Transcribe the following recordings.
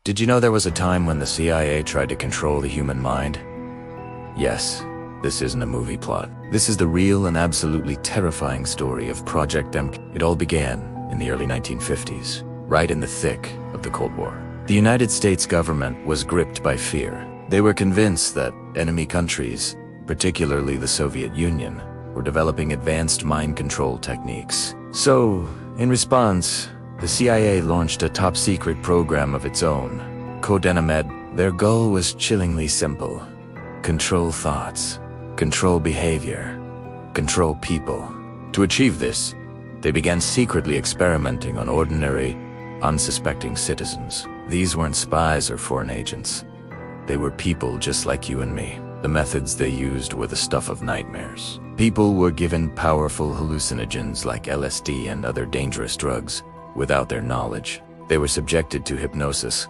Did you know there was a time when the CIA tried to control the human mind? Yes, this isn't a movie plot. This is the real and absolutely terrifying story of Project MK. It all began in the early 1950s, right in the thick of the Cold War. The United States government was gripped by fear. They were convinced that enemy countries, particularly the Soviet Union, were developing advanced mind control techniques. So, in response, the CIA launched a top-secret program of its own, Codenamed. Their goal was chillingly simple: control thoughts, control behavior, control people. To achieve this, they began secretly experimenting on ordinary, unsuspecting citizens. These weren't spies or foreign agents. They were people just like you and me. The methods they used were the stuff of nightmares. People were given powerful hallucinogens like LSD and other dangerous drugs without their knowledge. They were subjected to hypnosis,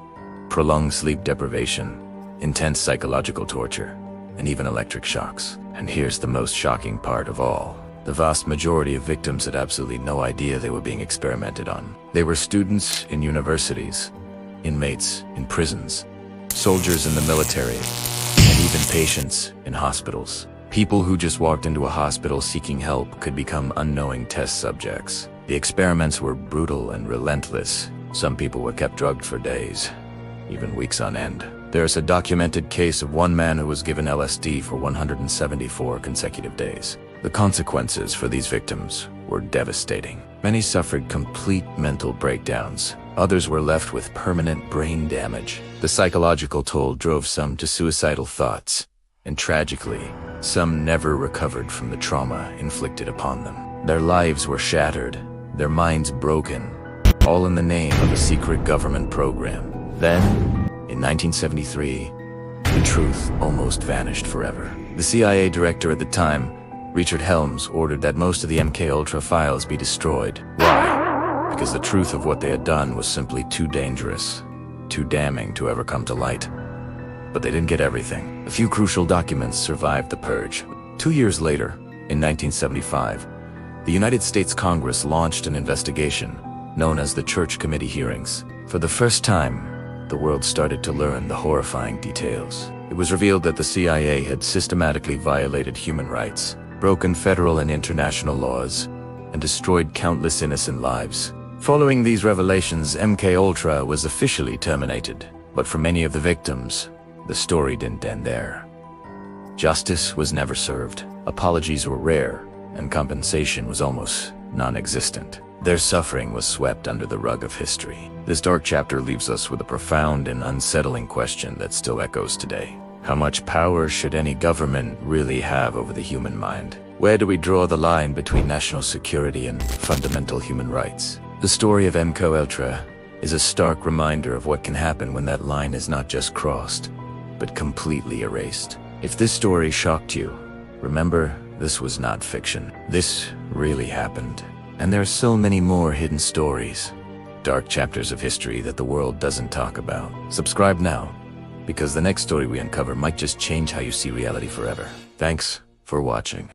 prolonged sleep deprivation, intense psychological torture, and even electric shocks. And here's the most shocking part of all. The vast majority of victims had absolutely no idea they were being experimented on. They were students in universities, inmates in prisons, soldiers in the military, and even patients in hospitals. People who just walked into a hospital seeking help could become unknowing test subjects. The experiments were brutal and relentless. Some people were kept drugged for days, even weeks on end. There's a documented case of one man who was given LSD for 174 consecutive days. The consequences for these victims were devastating. Many suffered complete mental breakdowns. Others were left with permanent brain damage. The psychological toll drove some to suicidal thoughts, and tragically, some never recovered from the trauma inflicted upon them. Their lives were shattered, their minds broken, all in the name of a secret government program. Then, in 1973, the truth almost vanished forever. The CIA director at the time, Richard Helms, ordered that most of the MKUltra files be destroyed. Why? Because the truth of what they had done was simply too dangerous, too damning to ever come to light. But they didn't get everything. A few crucial documents survived the purge. 2 years later, in 1975, the United States Congress launched an investigation known as the Church Committee hearings. For the first time, the world started to learn the horrifying details. It was revealed that the CIA had systematically violated human rights, broken federal and international laws, and destroyed countless innocent lives. Following these revelations, MKUltra was officially terminated. But for many of the victims, the story didn't end there. Justice was never served, apologies were rare, and compensation was almost non-existent. Their suffering was swept under the rug of history. This dark chapter leaves us with a profound and unsettling question that still echoes today. How much power should any government really have over the human mind? Where do we draw the line between national security and fundamental human rights? The story of MKUltra is a stark reminder of what can happen when that line is not just crossed, but completely erased. If this story shocked you, remember, this was not fiction. This really happened. And there are so many more hidden stories, dark chapters of history that the world doesn't talk about. Subscribe now, because the next story we uncover might just change how you see reality forever. Thanks for watching.